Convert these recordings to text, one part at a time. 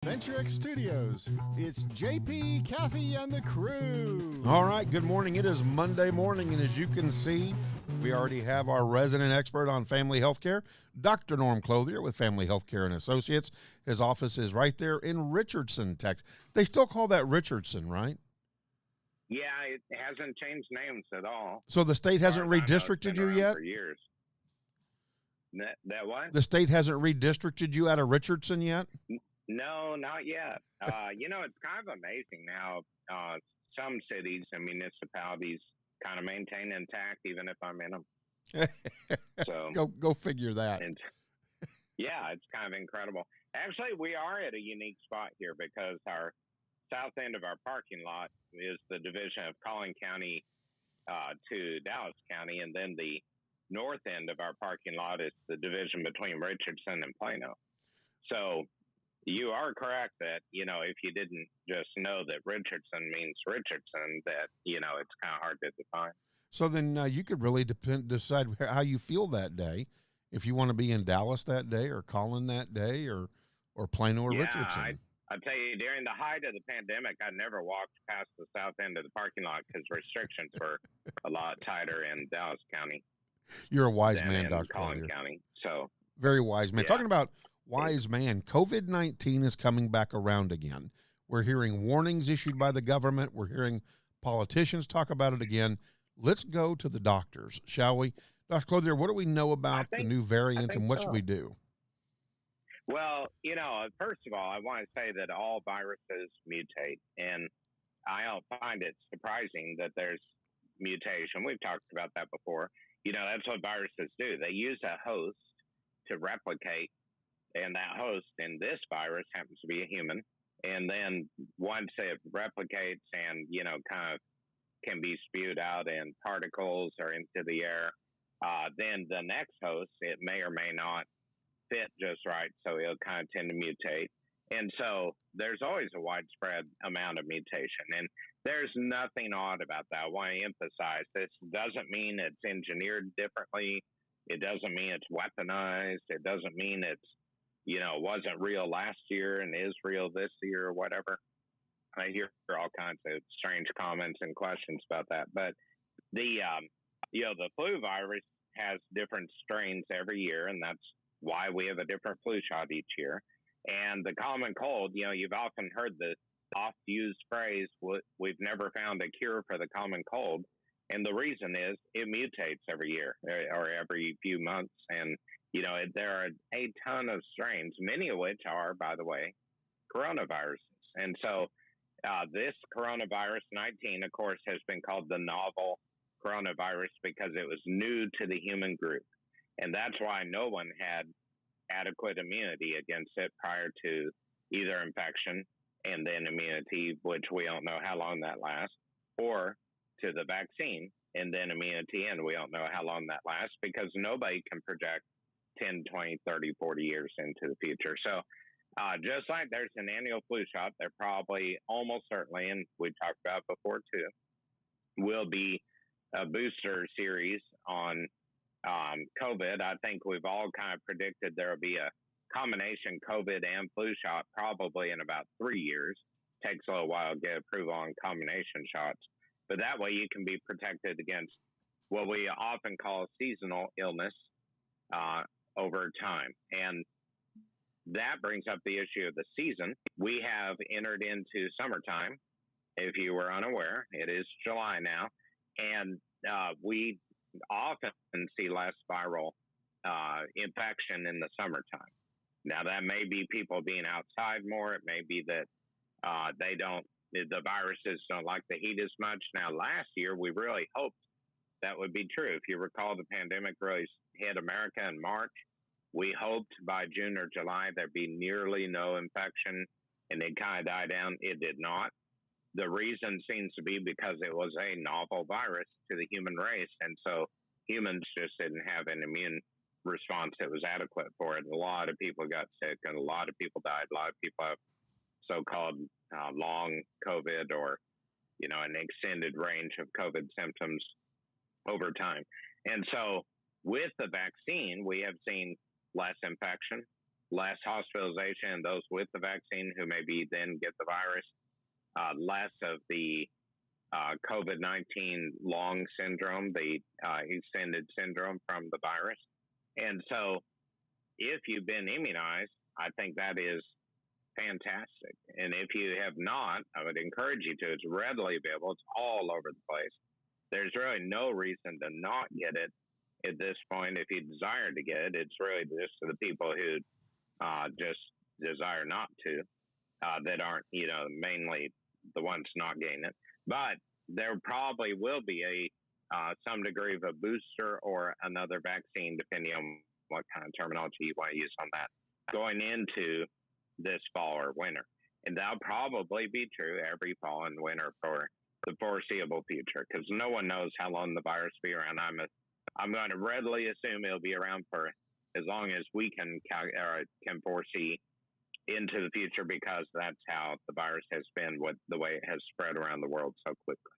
VentureX Studios. It's JP, Kathy, and the crew. All right, good morning. It is Monday morning, and as you can see, we already have our resident expert on family healthcare, Dr. Norm Clothier with Family Healthcare and Associates. His office is right there in Richardson, Texas. They still call that Richardson, right? Yeah, it hasn't changed names at all. So the state hasn't redistricted you yet? For years. That what? The state hasn't redistricted you out of Richardson yet? No, not yet. It's kind of amazing how some cities and municipalities kind of maintain intact, even if I'm in them. So go figure that. Yeah, it's kind of incredible. Actually, we are at a unique spot here because our south end of our parking lot is the division of Collin County to Dallas County, and then the north end of our parking lot is the division between Richardson and Plano. So you are correct that, if you didn't just know that Richardson means Richardson, that, it's kind of hard to define. So then you could really decide how you feel that day. If you want to be in Dallas that day or Collin that day or Plano or Richardson. I tell you, during the height of the pandemic, I never walked past the south end of the parking lot because restrictions were a lot tighter in Dallas County. You're a wise man, Dr. Collin County. So very wise man. Yeah. Talking about wise man, COVID-19 is coming back around again. We're hearing warnings issued by the government. We're hearing politicians talk about it again. Let's go to the doctors, shall we? Dr. Clothier, what do we know about the new variant and what should we do? Well, first of all, I want to say that all viruses mutate, and I find it surprising that there's mutation. We've talked about that before. That's what viruses do. They use a host to replicate, and that host in this virus happens to be a human. And then once it replicates and, kind of can be spewed out in particles or into the air, then the next host, it may or may not fit just right, so it'll kind of tend to mutate. And so there's always a widespread amount of mutation, and there's nothing odd about that. I want to emphasize this doesn't mean it's engineered differently. It doesn't mean it's weaponized. It doesn't mean it's, wasn't real last year and is real this year or whatever. I hear all kinds of strange comments and questions about that. But the flu virus has different strains every year, and that's why we have a different flu shot each year. And the common cold, you've often heard the oft-used phrase, we've never found a cure for the common cold. And the reason is it mutates every year or every few months. And, there are a ton of strains, many of which are, by the way, coronaviruses. And so this coronavirus 19, of course, has been called the novel coronavirus because it was new to the human group. And that's why no one had adequate immunity against it prior to either infection and then immunity, which we don't know how long that lasts, or to the vaccine and then immunity, and we don't know how long that lasts because nobody can project 10, 20, 30, 40 years into the future. So just like there's an annual flu shot, there probably almost certainly, and we talked about before too, will be a booster series on COVID. I think we've all kind of predicted there will be a combination COVID and flu shot probably in about 3 years. Takes a little while to get approval on combination shots, but that way you can be protected against what we often call seasonal illness over time. And that brings up the issue of the season. We have entered into summertime. If you were unaware, it is July now, and we often see less viral infection in the summertime. Now, that may be people being outside more. It may be that the viruses don't like the heat as much. Now, last year, we really hoped that would be true. If you recall, the pandemic really hit America in March. We hoped by June or July there'd be nearly no infection, and it kind of died down. It did not. The reason seems to be because it was a novel virus to the human race, and so humans just didn't have an immune response that was adequate for it. A lot of people got sick, and a lot of people died. A lot of people have so-called long COVID or, an extended range of COVID symptoms over time. And so with the vaccine, we have seen less infection. less hospitalization in those with the vaccine who maybe then get the virus, less of the COVID-19 long syndrome, the extended syndrome from the virus. And so if you've been immunized, I think that is fantastic. And if you have not, I would encourage you to. It's readily available. It's all over the place. There's really no reason to not get it at this point. If you desire to get it, it's really just for the people who just desire not to, that aren't, mainly the ones not getting it. But there probably will be some degree of a booster or another vaccine, depending on what kind of terminology you want to use on that, going into this fall or winter. And that'll probably be true every fall and winter for the foreseeable future, because no one knows how long the virus will be around. I'm going to readily assume it'll be around for as long as we can foresee into the future, because that's how the virus has been, the way it has spread around the world so quickly.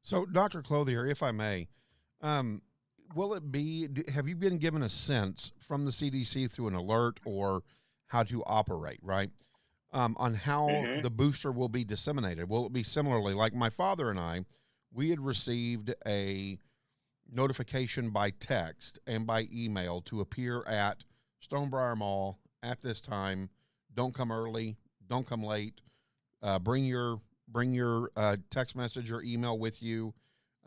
So, Dr. Clothier, if I may, have you been given a sense from the CDC through an alert or how to operate, right, on how the booster will be disseminated? Will it be similarly, like my father and I, we had received a notification by text and by email to appear at Stonebriar Mall at this time. Don't come early, don't come late. Bring your text message or email with you.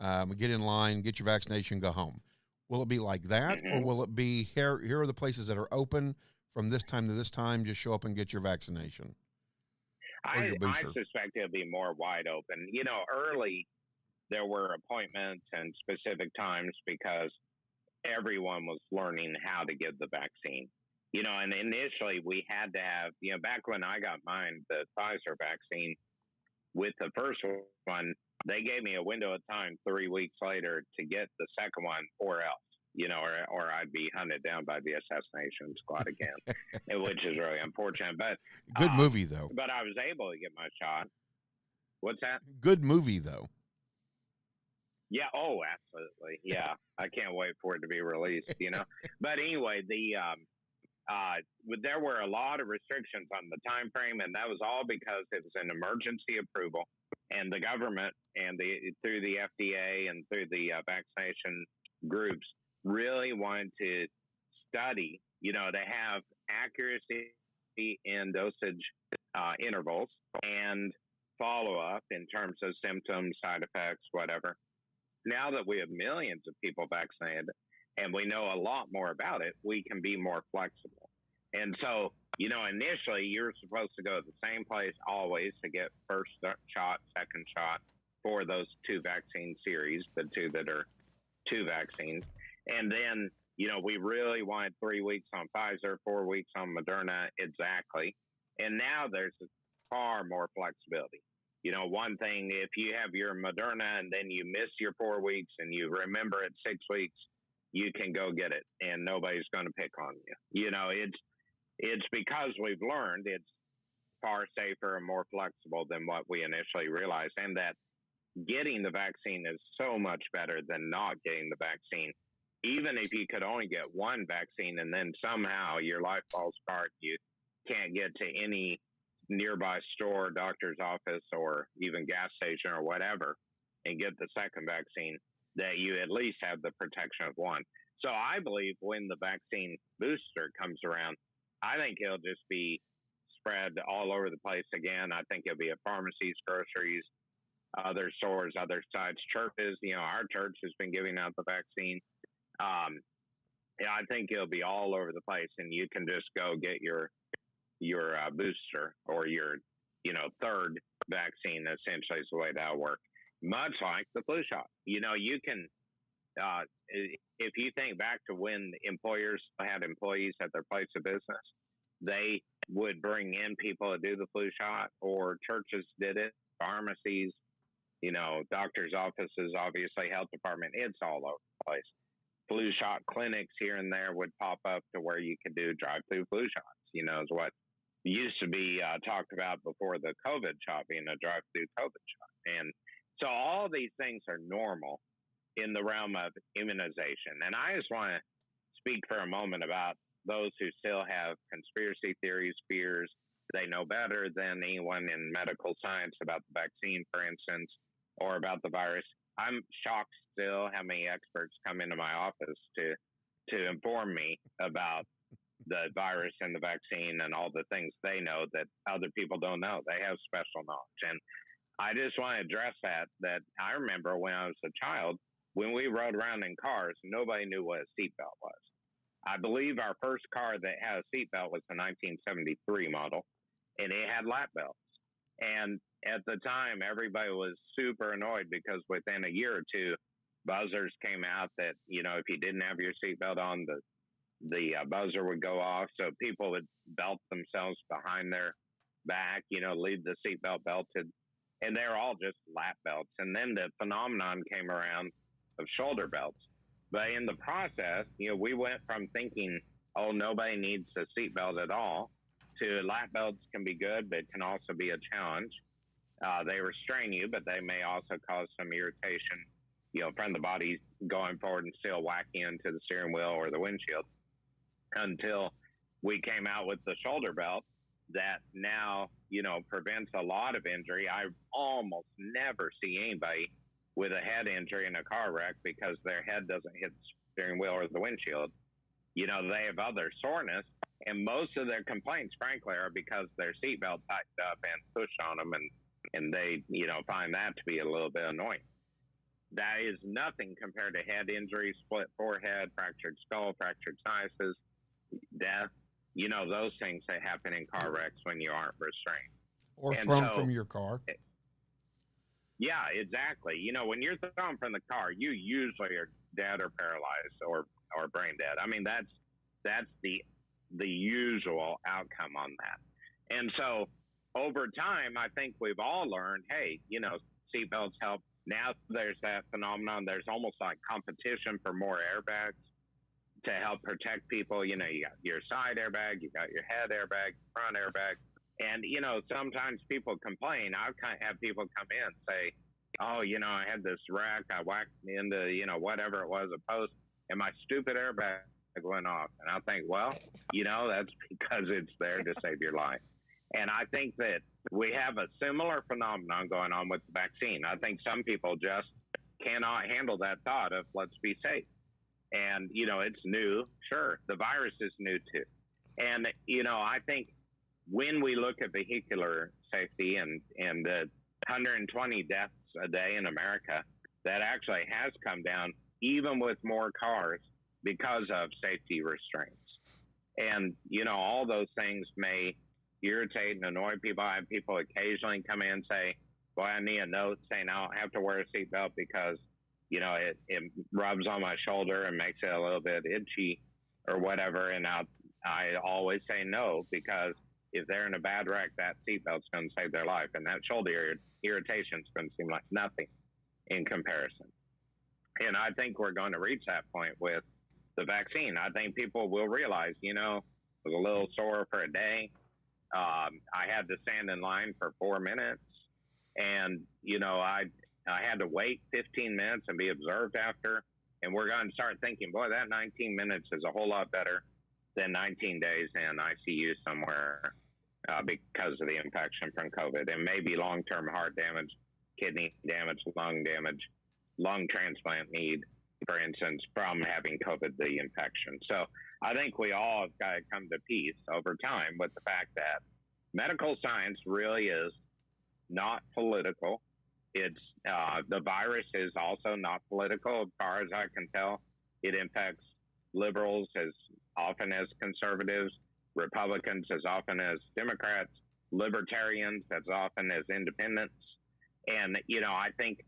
Get in line, get your vaccination, go home. Will it be like that, or will it be here are the places that are open from this time to this time? Just show up and get your vaccination. I suspect it'll be more wide open. Early there were appointments and specific times because everyone was learning how to get the vaccine. And initially we had to have, back when I got mine, the Pfizer vaccine, with the first one, they gave me a window of time 3 weeks later to get the second one, or else, or I'd be hunted down by the assassination squad again, which is really unfortunate. But good movie though. But I was able to get my shot. What's that? Good movie though. Yeah. Oh, absolutely. Yeah. I can't wait for it to be released, But anyway, there were a lot of restrictions on the time frame, and that was all because it was an emergency approval, and the government and through the FDA and through the vaccination groups really wanted to study, to have accuracy in dosage intervals and follow up in terms of symptoms, side effects, whatever. Now that we have millions of people vaccinated and we know a lot more about it, we can be more flexible. And so, initially you're supposed to go to the same place always to get first shot, second shot for those two vaccine series, the two that are two vaccines. And then, we really wanted 3 weeks on Pfizer, 4 weeks on Moderna, exactly. And now there's far more flexibility. One thing, if you have your Moderna and then you miss your 4 weeks and you remember it 6 weeks, you can go get it and nobody's going to pick on you. It's because we've learned it's far safer and more flexible than what we initially realized, and that getting the vaccine is so much better than not getting the vaccine. Even if you could only get one vaccine and then somehow your life falls apart, you can't get to any nearby store, doctor's office, or even gas station or whatever and get the second vaccine, that you at least have the protection of one. So I believe when the vaccine booster comes around, I think it'll just be spread all over the place again. I think it'll be at pharmacies, groceries, other stores, other sites, churches. Our church has been giving out the vaccine. I think it'll be all over the place, and you can just go get your booster or your third vaccine. Essentially is the way that'll work. Much like the flu shot. You can if you think back to when employers had employees at their place of business, they would bring in people to do the flu shot, or churches did it, pharmacies, doctors' offices, obviously health department. It's all over the place. Flu shot clinics here and there would pop up to where you could do drive-through flu shots, is what used to be talked about before the COVID shot being a drive-through COVID shot. And so all these things are normal in the realm of immunization. And I just want to speak for a moment about those who still have conspiracy theories, fears. They know better than anyone in medical science about the vaccine, for instance, or about the virus. I'm shocked still how many experts come into my office to inform me about the virus and the vaccine and all the things they know that other people don't know. They have special knowledge. And I just want to address that I remember when I was a child, when we rode around in cars, nobody knew what a seatbelt was. I believe our first car that had a seatbelt was the 1973 model, and it had lap belts. And at the time, everybody was super annoyed because within a year or two, buzzers came out that, if you didn't have your seatbelt on, the buzzer would go off. So people would belt themselves behind their back, leave the seatbelt belted. And they're all just lap belts. And then the phenomenon came around of shoulder belts. But in the process, we went from thinking, oh, nobody needs a seatbelt at all, to lap belts can be good, but can also be a challenge. They restrain you, but they may also cause some irritation, from the body going forward and still whacking into the steering wheel or the windshield, until we came out with the shoulder belt that now, prevents a lot of injury. I almost never see anybody with a head injury in a car wreck because their head doesn't hit the steering wheel or the windshield. They have other soreness, and most of their complaints, frankly, are because their seatbelt tightened up and pushed on them, and they, find that to be a little bit annoying. That is nothing compared to head injuries, split forehead, fractured skull, fractured sinuses, death. Those things that happen in car wrecks when you aren't restrained. Or thrown from your car. Yeah, exactly. When you're thrown from the car, you usually are dead or paralyzed or brain dead. I mean, that's the usual outcome on that. And so over time, I think we've all learned, hey, seatbelts help. Now there's that phenomenon. There's almost like competition for more airbags to help protect people. You got your side airbag, you got your head airbag, front airbag. And, sometimes people complain. I've kind of had people come in and say, oh, I had this wreck. I whacked into, whatever it was, a post, and my stupid airbag went off. And I think, well, that's because it's there to save your life. And I think that we have a similar phenomenon going on with the vaccine. I think some people just cannot handle that thought of let's be safe. And, it's new. Sure, the virus is new too. And, I think when we look at vehicular safety and the 120 deaths a day in America, that actually has come down even with more cars because of safety restraints. And, all those things may irritate and annoy people. I have people occasionally come in and say, well, I need a note saying I don't have to wear a seatbelt because, it rubs on my shoulder and makes it a little bit itchy or whatever. And I always say no, because if they're in a bad wreck, that seatbelt's going to save their life. And that shoulder irritation is going to seem like nothing in comparison. And I think we're going to reach that point with the vaccine. I think people will realize, it was a little sore for a day. I had to stand in line for 4 minutes, and, I had to wait 15 minutes and be observed after. And we're going to start thinking, boy, that 19 minutes is a whole lot better than 19 days in ICU somewhere because of the infection from COVID, and maybe long-term heart damage, kidney damage, lung transplant need, for instance, from having COVID, the infection. So I think we all have got to come to peace over time with the fact that medical science really is not political. It's the virus is also not political, as far as I can tell. It infects liberals as often as conservatives, Republicans as often as Democrats, libertarians as often as independents. And, I think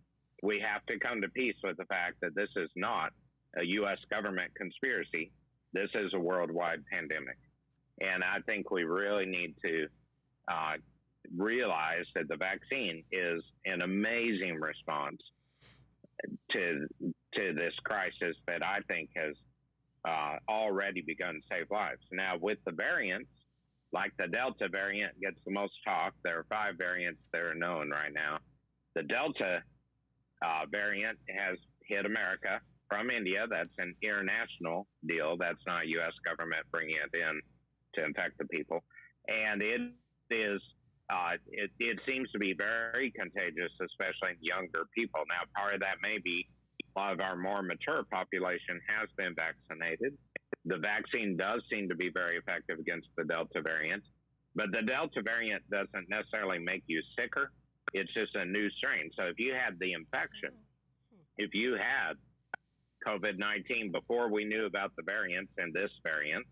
we have to come to peace with the fact that this is not a U.S. government conspiracy. This is a worldwide pandemic. And I think we really need to realize that the vaccine is an amazing response to this crisis that I think has already begun to save lives. Now, with the variants, like the Delta variant gets the most talk. There are 5 variants that are known right now. The Delta variant has hit America. from India. That's an international deal. That's not U.S. government bringing it in to infect the people. And it is, it seems to be very contagious, especially in younger people. Now, part of that may be a lot of our more mature population has been vaccinated. The vaccine does seem to be very effective against the Delta variant, but the Delta variant doesn't necessarily make you sicker. It's just a new strain. So if you had the infection, if you had COVID-19 before we knew about the variants and this variant,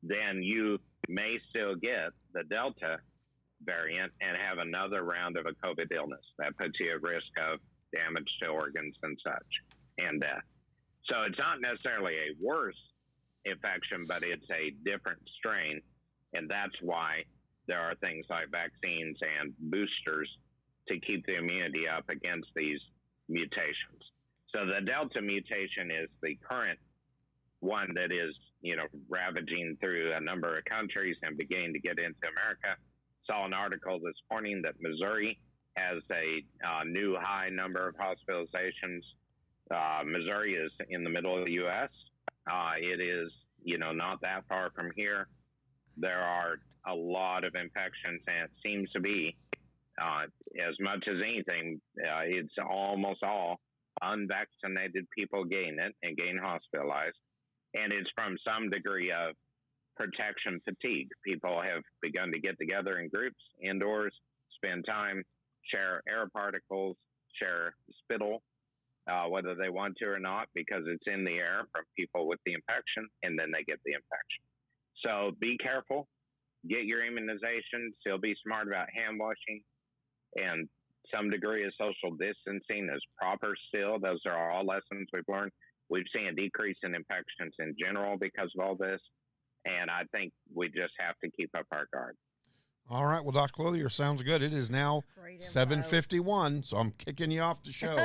then you may still get the Delta variant and have another round of a COVID illness. That puts you at risk of damage to organs and such, and death. So it's not necessarily a worse infection, but it's a different strain, and that's why there are things like vaccines and boosters to keep the immunity up against these mutations. So the Delta mutation is the current one that is, ravaging through a number of countries and beginning to get into America. Saw an article this morning that Missouri has a new high number of hospitalizations. Missouri is in the middle of the U.S. It is, not that far from here. There are a lot of infections, and it seems to be, as much as anything, it's almost all unvaccinated people gain it and gain hospitalized. And it's from some degree of protection fatigue. People have begun to get together in groups indoors, spend time, share air particles, share spittle, whether they want to or not, because it's in the air from people with the infection, and then they get the infection. So be careful, get your immunization, still be smart about hand washing, and some degree of social distancing is proper still. Those are all lessons we've learned. We've seen a decrease in infections in general because of all this, and I think we just have to keep up our guard. All right. Well, Dr. Clothier, sounds good. It is now 7:51, so I'm kicking you off the show.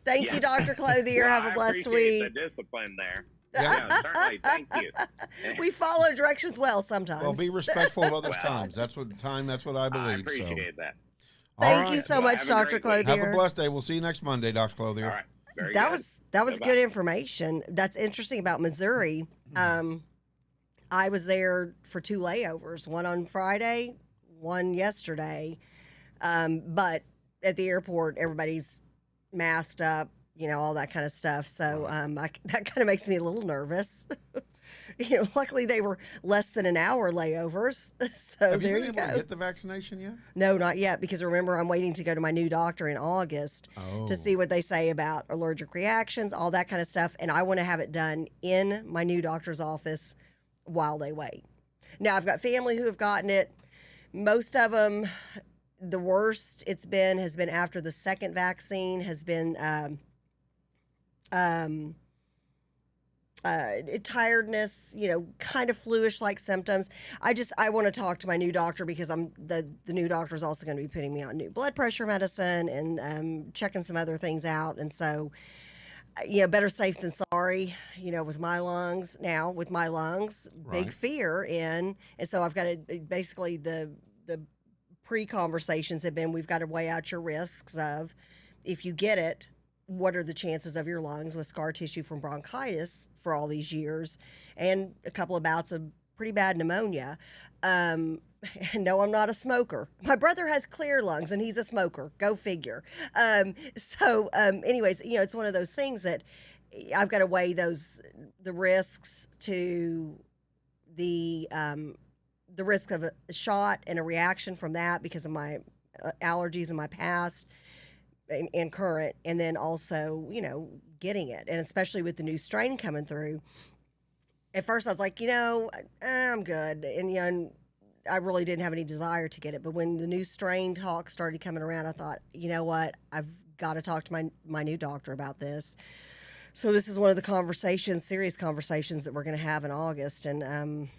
Thank you, Dr. Clothier. Well, Have a blessed week. week. The discipline there. Yeah, certainly. Thank you. We follow directions well sometimes. Well, be respectful of others' times. That's what I believe. I appreciate that. Thank you so much, Dr. Clothier. Have a blessed day. We'll see you next Monday, Dr. Clothier. All right. Very That good. was good information. That's interesting about Missouri. I was there for 2 layovers, one on Friday, one yesterday. But at the airport, everybody's masked up, all that kind of stuff. So that kind of makes me a little nervous. Luckily they were less than an hour layovers. So Have there you you been able go. to get the vaccination yet? No, not yet, because remember, I'm waiting to go to my new doctor in August to see what they say about allergic reactions, all that kind of stuff. And I want to have it done in my new doctor's office while they wait. Now, I've got family who have gotten it. Most of them, the worst it's been has been after the second vaccine has been tiredness, kind of fluish-like symptoms. I want to talk to my new doctor because the new doctor is also going to be putting me on new blood pressure medicine and checking some other things out. And so, better safe than sorry, with my lungs, big fear and so I've got to basically the pre-conversations have been, we've got to weigh out your risks of, if you get it, what are the chances of your lungs with scar tissue from bronchitis for all these years and a couple of bouts of pretty bad pneumonia. No, I'm not a smoker. My brother has clear lungs and he's a smoker. Go figure. Anyways, it's one of those things that I've got to weigh the risks to the risk of a shot and a reaction from that because of my allergies in my past and current, and then also, getting it. And especially with the new strain coming through. At first I was like, I'm good. And, I really didn't have any desire to get it. But when the new strain talk started coming around, I thought, you know what? I've got to talk to my new doctor about this. So this is one of the serious conversations that we're going to have in August. And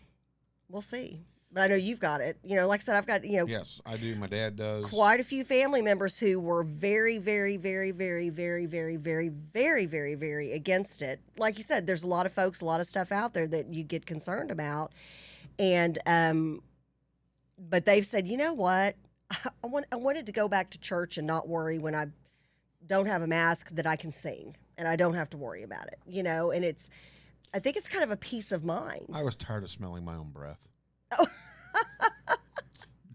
we'll see. But I know you've got it. Like I said, I've got, Yes, I do. My dad does. Quite a few family members who were very, very, very, very, very, very, very, very, very, very against it. Like you said, there's a lot of folks, a lot of stuff out there that you get concerned about. And, but they've said, you know what? I wanted to go back to church and not worry when I don't have a mask that I can sing. and I don't have to worry about it, and I think it's kind of a peace of mind. I was tired of smelling my own breath. Oh.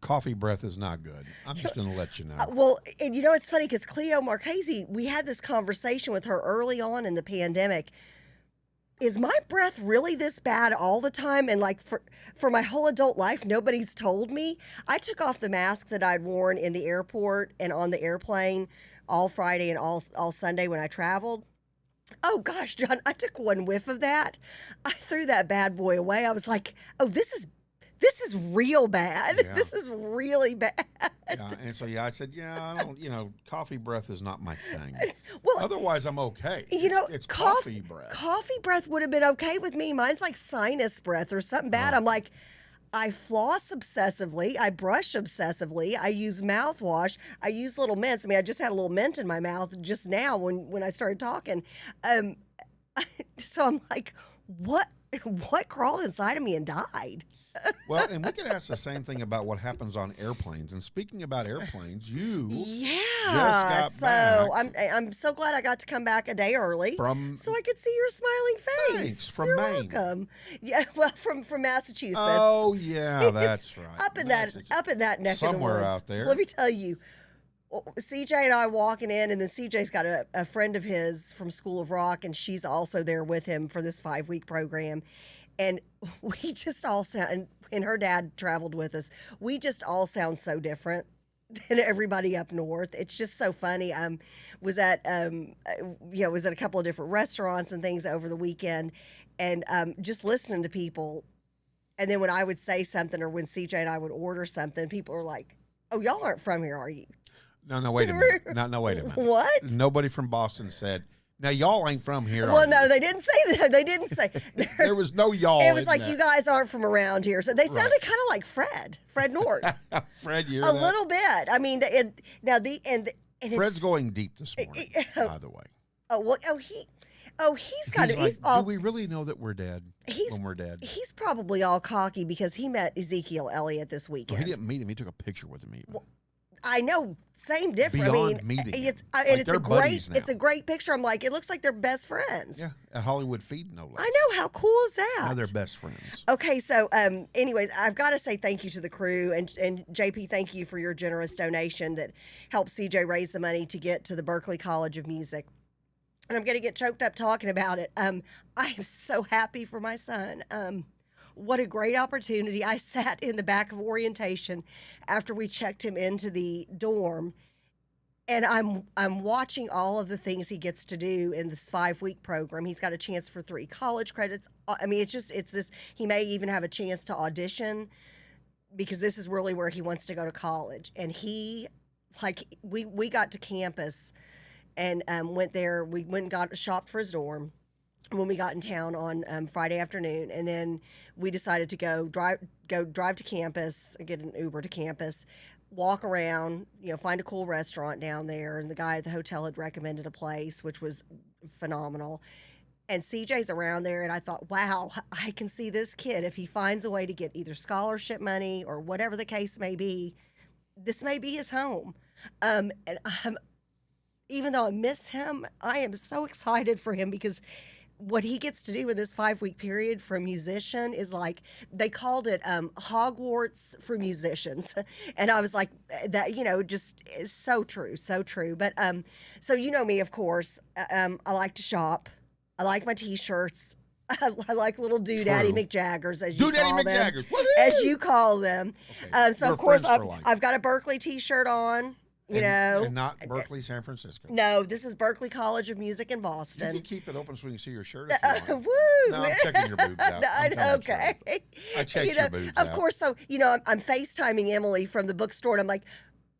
Coffee breath is not good. I'm just going to let you know. Well, and it's funny because Cleo Marchese, we had this conversation with her early on in the pandemic. Is my breath really this bad all the time? And like for my whole adult life, nobody's told me. I took off the mask that I'd worn in the airport and on the airplane all Friday and all Sunday when I traveled. Oh gosh, John, I took one whiff of that. I threw that bad boy away. I was like, oh, this is real bad. Yeah. This is really bad. Yeah, and so I said, I don't, coffee breath is not my thing. Well, otherwise I'm okay. It's coffee breath. Coffee breath would have been okay with me. Mine's like sinus breath or something bad. Oh. I'm like, I floss obsessively. I brush obsessively. I use mouthwash. I use little mints. I mean, I just had a little mint in my mouth just now when I started talking. So I'm like, what crawled inside of me and died? Well, and we could ask the same thing about what happens on airplanes. And speaking about airplanes, you just got back. I'm so glad I got to come back a day early so I could see your smiling face. Thanks, from You're Maine. welcome. Yeah, well, from Massachusetts. Oh yeah, that's right. Up in that neck of the somewhere woods. out there. Let me tell you. CJ and I walking in, and then CJ's got a friend of his from School of Rock, and she's also there with him for this 5-week program. And we just all sound, and her dad traveled with us. We just all sound so different than everybody up north. It's just so funny. Was at a couple of different restaurants and things over the weekend, and just listening to people. And then when I would say something, or when CJ and I would order something, people are like, "Oh, y'all aren't from here, are you?" No, wait a minute. No, wait a minute. What? Nobody from Boston said, now y'all ain't from here. Well, no, they didn't say that. They didn't say. There was no y'all. It was like, that. you guys aren't from around here. So they sounded Right. kind of like Fred North. Fred, you're A little bit. I mean, Fred's going deep this morning, by the way. He's got it. Like, He's all. do we really know that we're dead when we're dead? He's probably all cocky because he met Ezekiel Elliott this Well, weekend. he didn't meet him. He took a picture with him. Even. Well, I know, same difference. Beyond meeting him. It's Like and it's they're a buddies great, now. it's a great picture. I'm like, it looks like they're best friends. Yeah, at Hollywood Feed, no less. I know, how cool is that? Now they're best friends. Okay, so anyways, I've got to say thank you to the crew, and JP, thank you for your generous donation that helped CJ raise the money to get to the Berklee College of Music. And I'm going to get choked up talking about it. I am so happy for my son. What a great opportunity. I sat in the back of orientation after we checked him into the dorm, and I'm watching all of the things he gets to do in this 5-week program. He's got a chance for 3 college credits. I mean, it's this, he may even have a chance to audition, because this is really where he wants to go to college. And we got to campus and went there. We went and shopped for his dorm when we got in town on Friday afternoon, and then we decided to go drive to campus, get an Uber to campus, walk around, find a cool restaurant down there. And the guy at the hotel had recommended a place, which was phenomenal. And CJ's around there, and I thought, wow, I can see this kid, if he finds a way to get either scholarship money or whatever the case may be, this may be his home. And even though I miss him, I am so excited for him, because what he gets to do in this 5-week period for a musician is like, they called it Hogwarts for musicians. And I was like, that, just is so true, so true. But so me, of course, I like to shop. I like my T-shirts. I like little Doodaddy McJaggers, as you call them. As you call them. Okay. So, We're of course, friends for life. I've got a Berklee T-shirt on. And not Berkeley, San Francisco. No, this is Berklee College of Music in You Boston. can keep it open so we can see your shirt if you want. Woo! No, I'm checking your boobs out. Okay. I checked your boobs Of out. course, so, I'm FaceTiming Emily from the bookstore, and I'm like,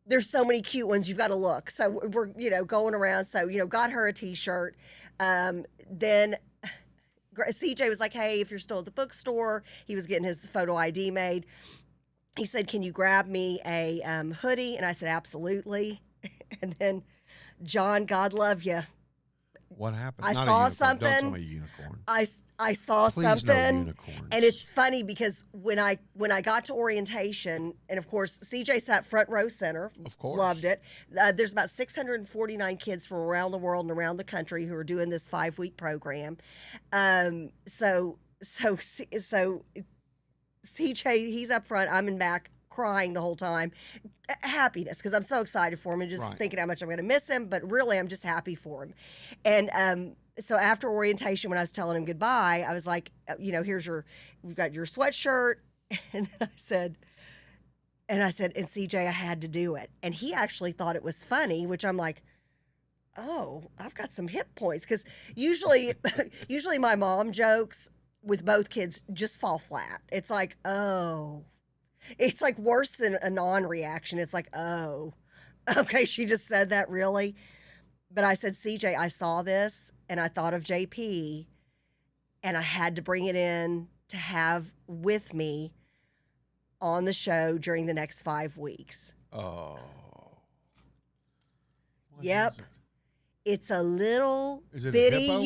there's so many cute ones, you've got to look. So we're, going around. So, got her a T-shirt. Then CJ was like, hey, if you're still at the bookstore, he was getting his photo ID made. He said, can you grab me a hoodie? And I said, absolutely. And then, John, God love you. What happened? I Not a saw unicorn. something. Don't tell me a unicorn. I saw Please, no something, unicorns. and it's funny because when I got to orientation, and of course CJ sat front row center, Of course. loved it. There's about 649 kids from around the world and around the country who are doing this 5-week program. So CJ, he's up front, I'm in back, crying the whole time. Happiness, because I'm so excited for him and just Right. thinking how much I'm going to miss him, but really I'm just happy for him. And so after orientation, when I was telling him goodbye, I was like, we've got your sweatshirt. And I said, and CJ, I had to do it. And he actually thought it was funny, which I'm like, oh, I've got some hip points. Because usually my mom jokes with both kids just fall flat. It's like, oh, it's like worse than a non-reaction. It's like, oh, okay, she just said that, really? But I said, CJ, I saw this and I thought of JP and I had to bring it in to have with me on the show during the next 5 weeks. Oh. What Yep. is it? It's a little Is it a bitty hippo?